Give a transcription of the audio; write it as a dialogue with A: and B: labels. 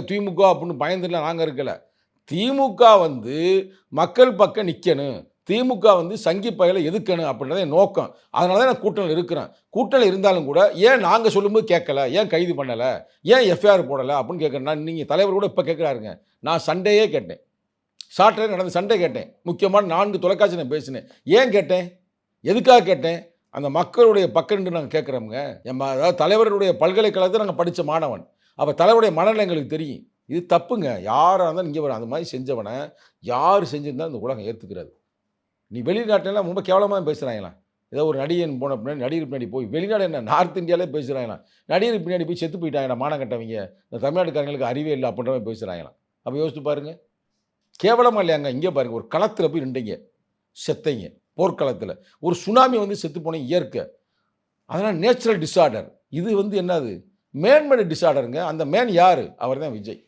A: திமுக அப்படின்னு பயந்துலாம் நாங்க இருக்கல. திமுக வந்து மக்கள் பக்கம் நிக்கணும். திமுக வந்து சங்கி பயல எதுக்கணும் அப்படின்றத என் நோக்கம். அதனால தான் நான் கூட்டணியில இருக்கிறேன். கூட்டணியில இருந்தாலும் கூட, ஏன் நாங்க சொல்லும்போது கேட்கல? ஏன் கைது பண்ணல? ஏன் எஃப்ஐஆர் போடல? அப்படின்னு கேட்கிறேன். நீங்க தலைவர் கூட இப்ப கேட்கிறாருங்க. நான் சண்டேயே கேட்டேன். சாட்டர்டே நடந்த சண்டே கேட்டேன். முக்கியமான 4 தொலைக்காட்சி நான் பேசினேன். ஏன் கேட்டேன்? எதுக்காக கேட்டேன்? அந்த மக்களுடைய பக்கம் நின்று நாங்க கேட்கிறோம்ங்க. அதாவது தலைவருடைய பல்கலைக்கழகத்துல நாங்க படிச்ச மாணவன். அப்ப தலைவருடைய மனநிலை எங்களுக்கு தெரியும். இது தப்புங்க. யாரா இருந்தாலும் இங்க வர அந்த மாரி செஞ்சவன, யார் செஞ்சிருந்தாலும் இந்த உலகம் ஏத்துக்கிறாது. நீ வெளிநாட்டுலலாம் ரொம்ப கேவலமா பேசுறாங்களாம். ஏதோ ஒரு நடிகன் போன பின்னாடி நடிகர் பின்னாடி போய் வெளிநாடு என்ன நார்த் இந்தியாலே பேசுறாங்களாம். நடிகர் பின்னாடி போய் செத்து போயிட்டாங்கடா மானங்கெட்டவங்க. இந்த தமிழ்நாட்டுக்காரங்களுக்கு அறிவே இல்ல அப்படின்ற மாரி பேசுறாங்களாம். அப்ப யோசிச்சு பாருங்க. கேவலமா இல்லையாங்க? இங்க பாருங்க ஒரு களத்துல போய் நின்றீங்க. செத்தீங்க. போர்க்களத்துல. ஒரு சுனாமி வந்து செத்து போனீங்க இயற்கை. அதெல்லாம் நேச்சுரல் டிஸார்டர். இது வந்து என்னது? மேன் மேட் டிஸார்டர்ங்க. அந்த மேன் யாரு? அவர் தான் விஜய்.